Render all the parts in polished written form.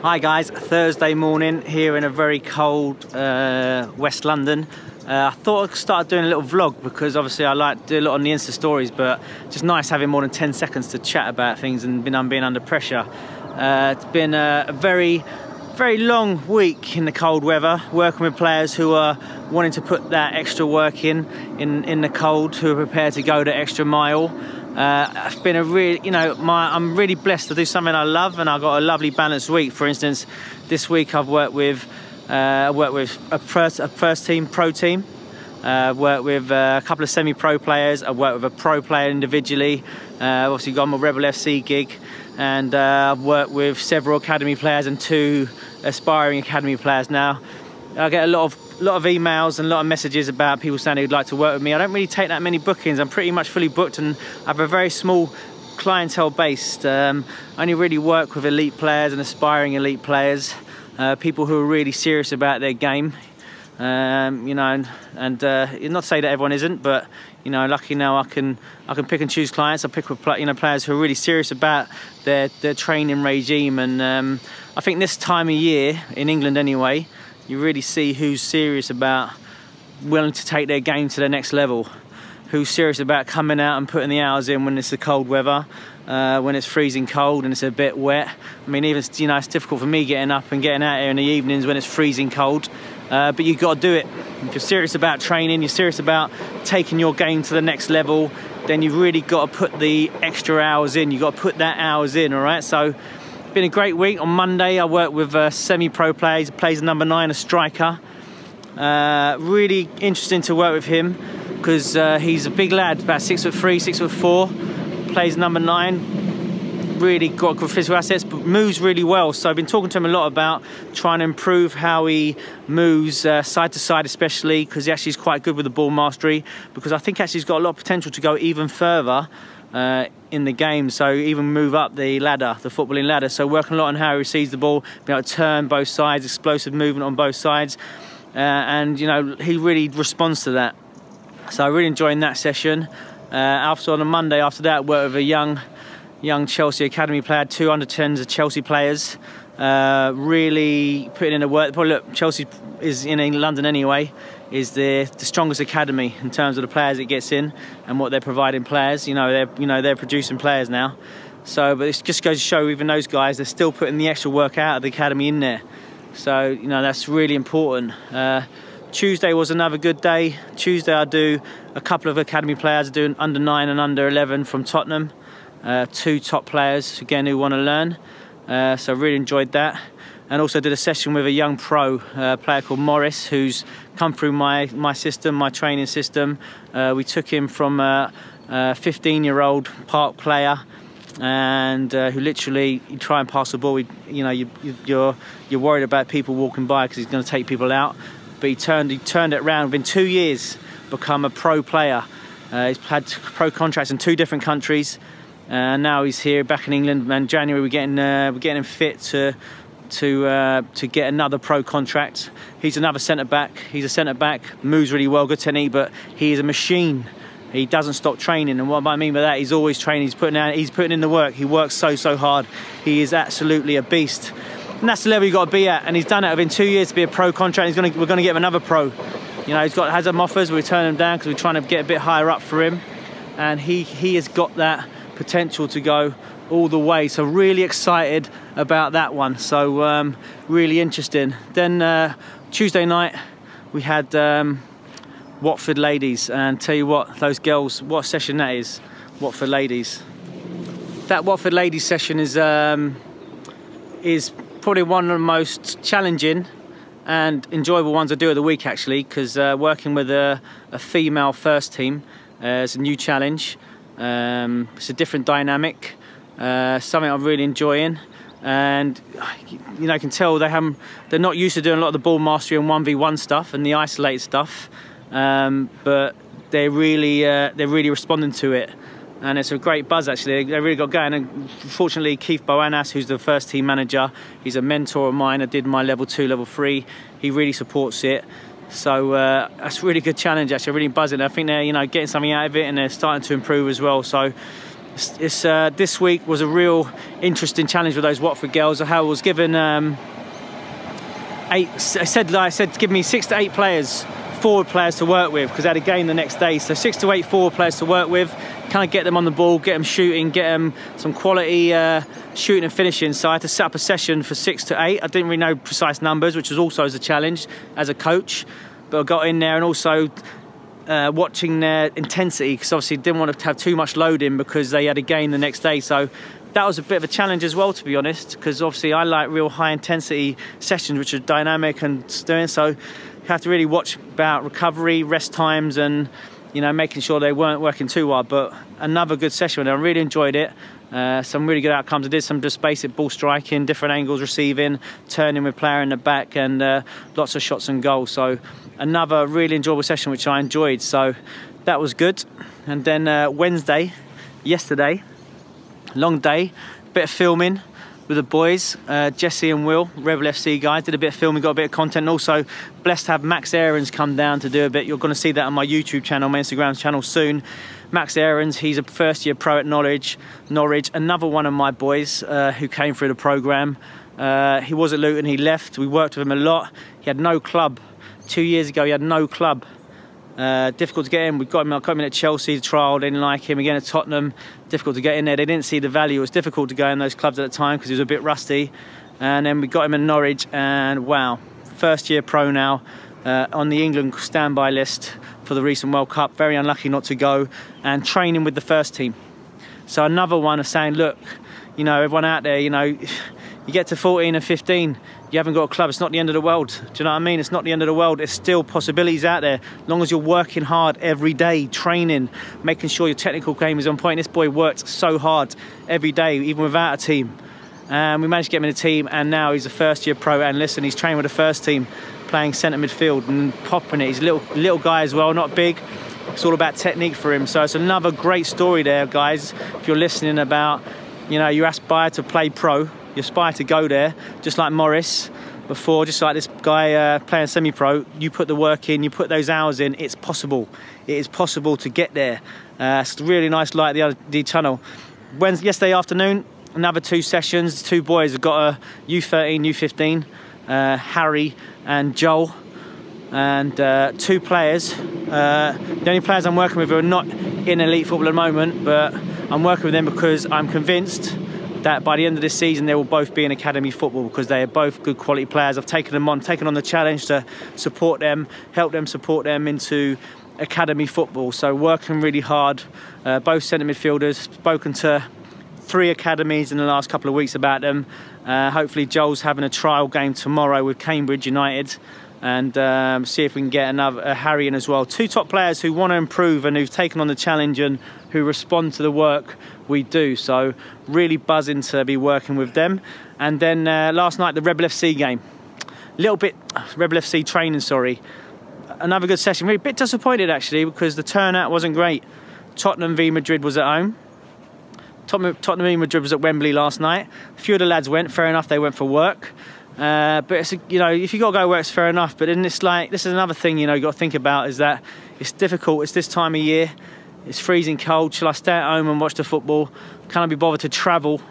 Hi guys, Thursday morning here in a very cold West London. I thought I'd start doing a little vlog because obviously I like to do a lot on the Insta stories, but just nice having more than 10 seconds to chat about things and being under pressure. It's been a very long week in the cold weather, working with players who are wanting to put that extra work in the cold, who are prepared to go the extra mile. It's been a really, I'm really blessed to do something I love, and I've got a lovely balanced week. For instance, this week I've worked with a first team pro team, worked with a couple of semi-pro players. I've worked with a pro player individually. Obviously got my Rebel FC gig, and I've worked with several academy players and 2 aspiring academy players now. I get a lot of emails and a lot of messages about people saying they'd like to work with me. I don't really take that many bookings. I'm pretty much fully booked, and I have a very small clientele based. I only really work with elite players and aspiring elite players, people who are really serious about their game. Not to say that everyone isn't, but lucky now I can pick and choose clients. I pick with players who are really serious about their training regime, and I think this time of year in England anyway, you really see who's serious about willing to take their game to the next level, who's serious about coming out and putting the hours in when it's the cold weather, when it's freezing cold and it's a bit wet. I mean, even it's difficult for me getting up and getting out here in the evenings when it's freezing cold, but you've got to do it. If you're serious about training, you're serious about taking your game to the next level, then you've really got to put the extra hours in. You've got to put that hours in, all right? So been a great week. On Monday I worked with a semi-pro player. He plays number 9, a striker. Really interesting to work with him because he's a big lad, about 6'3", 6'4", plays number 9. Really got good physical assets, but moves really well. So I've been talking to him a lot about trying to improve how he moves side to side, especially because he actually is quite good with the ball mastery, because I think actually he's got a lot of potential to go even further in the game, so even move up the ladder, the footballing ladder. So working a lot on how he receives the ball, being able to turn both sides, explosive movement on both sides, and he really responds to that. So I'm really enjoying that session. On a Monday after that, worked with a young Chelsea academy player, 2 under-10s of Chelsea players, really putting in the work. Probably, look, Chelsea is in London anyway, is the strongest academy in terms of the players it gets in and what they're providing players. They're producing players now. So, but it just goes to show, even those guys, they're still putting the extra work out of the academy in there. So, that's really important. Tuesday was another good day. Tuesday I do a couple of academy players. I do under 9 and under 11 from Tottenham. 2 top players, again, who want to learn. So I really enjoyed that. And also did a session with a young pro player called Moris, who's come through my system, my training system. We took him from a 15-year-old park player, and who literally, you try and pass the ball, you're worried about people walking by because he's going to take people out. But he turned it around within 2 years, become a pro player. He's had pro contracts in 2 different countries. Now he's here back in England, and in January we're getting him fit to get another pro contract. He's another centre back. He's a centre back, moves really well, good technique, but he is a machine. He doesn't stop training, and what I mean by that, he's always training. He's putting in the work. He works so hard. He is absolutely a beast, and that's the level you've got to be at. And he's done it within 2 years to be a pro contract. We're going to get him another pro. Has some offers. We turn them down because we're trying to get a bit higher up for him, and he has got that potential to go all the way. So really excited about that one. So really interesting. Then Tuesday night we had Watford ladies, and tell you what, those girls, what a session that is. Watford ladies. That Watford ladies session is probably one of the most challenging and enjoyable ones I do of the week, actually, because working with a female first team is a new challenge. It's a different dynamic, something I'm really enjoying, and I can tell they're not used to doing a lot of the ball mastery and 1v1 stuff and the isolated stuff, but they're really responding to it, and it's a great buzz actually. They really got going, and fortunately Keith Boanas, who's the first team manager, he's a mentor of mine. I did my level 2, level 3. He really supports it. So that's a really good challenge actually, really buzzing. I think they're getting something out of it, and they're starting to improve as well. So This week was a real interesting challenge with those Watford girls. I was given I said give me 6 to 8 players, forward players to work with, because I had a game the next day. So 6 to 8 forward players to work with, kind of get them on the ball, get them shooting, get them some quality shooting and finishing. So I had to set up a session for 6 to 8. I didn't really know precise numbers, which was also as a challenge as a coach, but I got in there, and also watching their intensity, because obviously didn't want to have too much loading because they had a game the next day. So that was a bit of a challenge as well, to be honest, because obviously I like real high intensity sessions which are dynamic and doing. So you have to really watch about recovery, rest times, and making sure they weren't working too hard. But another good session, and I really enjoyed it. Some really good outcomes. I did some just basic ball striking, different angles, receiving, turning with player in the back, and lots of shots and goals. So another really enjoyable session which I enjoyed. So that was good. And then Wednesday, yesterday, long day, bit of filming with the boys, Jesse and Will, Rebel FC guys, did a bit of filming, got a bit of content, and also blessed to have Max Aarons come down to do a bit. You're going to see that on my YouTube channel, my Instagram channel soon. Max Aarons, he's a first-year pro at Norwich, another one of my boys who came through the programme. He was at Luton, he left, we worked with him a lot. He had no club. 2 years ago, he had no club. Difficult to get in. I got him in at Chelsea, the trial, they didn't like him. Again at Tottenham, difficult to get in there. They didn't see the value. It was difficult to go in those clubs at the time because he was a bit rusty. And then we got him in Norwich, and wow, first year pro now, on the England standby list for the recent World Cup. Very unlucky not to go, and training with the first team. So another one of saying, look, everyone out there, you get to 14 and 15, you haven't got a club, it's not the end of the world. Do you know what I mean? It's not the end of the world. There's still possibilities out there, as long as you're working hard every day, training, making sure your technical game is on point. This boy worked so hard every day, even without a team. We managed to get him in a team, and now he's a first-year pro. And listen, he's training with the first team, playing centre midfield and popping it. He's a little guy as well, not big. It's all about technique for him. So it's another great story there, guys. If you're listening about, you aspire to play pro, you aspire to go there, just like Moris before, just like this guy playing semi-pro. You put the work in, you put those hours in, it's possible. It is possible to get there. It's a really nice light at the tunnel. Yesterday afternoon, another 2 sessions. 2 boys have got a U13, U15, Harry and Joel. And 2 players. The only players I'm working with who are not in elite football at the moment, but I'm working with them because I'm convinced that by the end of this season they will both be in academy football, because they are both good quality players. I've taken on the challenge to support them, help them support them into academy football. So working really hard, both centre midfielders, spoken to 3 academies in the last couple of weeks about them. Hopefully Joel's having a trial game tomorrow with Cambridge United, and see if we can get another Harry in as well. 2 top players who want to improve and who've taken on the challenge and who respond to the work we do. So really buzzing to be working with them. And then last night, the Rebel FC game. Rebel FC training, sorry. Another good session. Really a bit disappointed actually, because the turnout wasn't great. Tottenham v Madrid was at home. Tottenham v Madrid was at Wembley last night. A few of the lads went, fair enough, they went for work. But it's, if you got to go work, it's fair enough. But then it's like, this is another thing, you got to think about, is that it's difficult. It's this time of year. It's freezing cold. Shall I stay at home and watch the football? Can I be bothered to travel?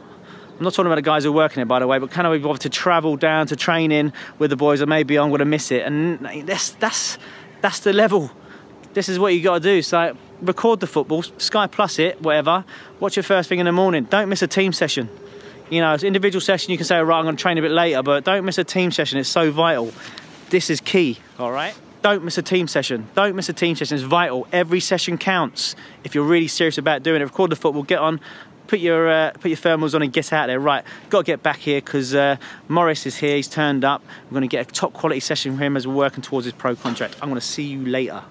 I'm not talking about the guys who are working it, by the way, but can I be bothered to travel down to training with the boys, or maybe I'm going to miss it? And that's the level. This is what you got to do. So record the football, Sky Plus it, whatever. Watch it first thing in the morning. Don't miss a team session. It's an individual session. You can say, all right, I'm going to train a bit later, but don't miss a team session. It's so vital. This is key, all right? Don't miss a team session. Don't miss a team session. It's vital. Every session counts. If you're really serious about doing it, record the football, get on, put your thermals on and get out there. Right, got to get back here because Moris is here. He's turned up. We're going to get a top quality session for him as we're working towards his pro contract. I'm going to see you later.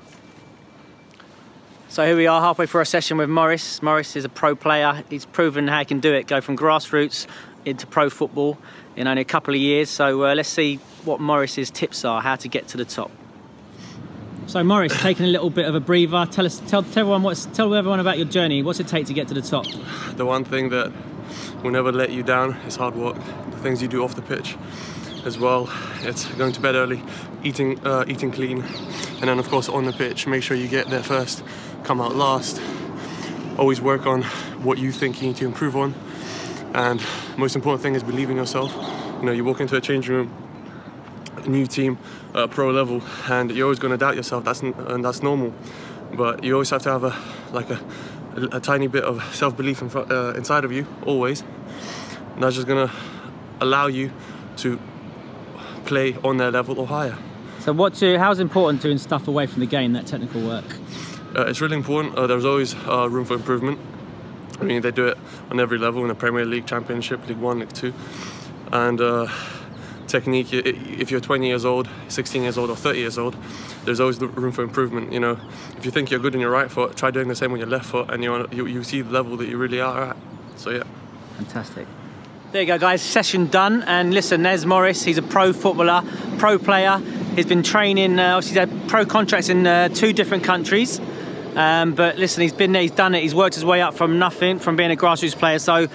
So here we are, halfway through a session with Moris. Moris is a pro player. He's proven how he can do it, go from grassroots into pro football in only a couple of years. So let's see what Moris's tips are, how to get to the top. So Moris, taking a little bit of a breather. Tell everyone about your journey. What's it take to get to the top? The one thing that will never let you down is hard work. The things you do off the pitch as well. It's going to bed early, eating clean, and then of course on the pitch, make sure you get there first, come out last. Always work on what you think you need to improve on. And most important thing is believe in yourself. You know, you walk into a changing room, a new team, pro level, and you're always going to doubt yourself. And that's normal. But you always have to have a tiny bit of self-belief inside of you, always. And that's just going to allow you to play on their level or higher. So how's important doing stuff away from the game, that technical work? It's really important. There's always room for improvement. I mean, they do it on every level, in the Premier League, Championship, League 1, League 2. And technique, if you're 20 years old, 16 years old or 30 years old, there's always room for improvement. You know, if you think you're good in your right foot, try doing the same on your left foot, and you see the level that you really are at. So yeah. Fantastic. There you go, guys, session done. And listen, there's Moris. He's a pro footballer, pro player. He's been training, obviously he's had pro contracts in 2 different countries. But listen, he's been there, he's done it. He's worked his way up from nothing, from being a grassroots player. So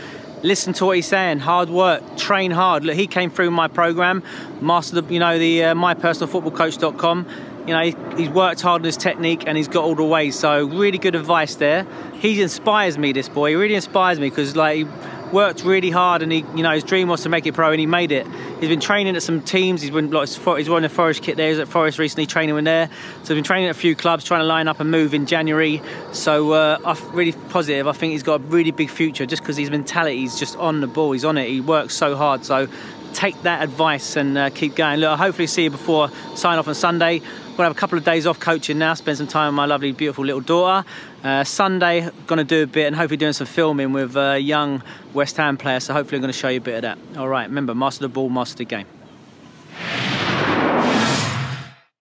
listen to what he's saying. Hard work, train hard. Look, he came through my program, mastered the MyPersonalFootballCoach.com. You know, he's worked hard on his technique and he's got all the ways. So really good advice there. He inspires me, this boy. He really inspires me because, like, he worked really hard, and his dream was to make it pro, and he made it. He's been training at some teams. He's wearing the Forest kit there. He was at Forest recently training with there. So he's been training at a few clubs, trying to line up and move in January. So I'm really positive. I think he's got a really big future just because his mentality is just on the ball. He's on it. He works so hard. So take that advice and keep going. Look, I'll hopefully see you before sign off on Sunday. We'll have a couple of days off coaching now, spend some time with my lovely, beautiful little daughter. Sunday, going to do a bit and hopefully doing some filming with young West Ham players. So hopefully I'm going to show you a bit of that. All right, remember, master the ball, master the game.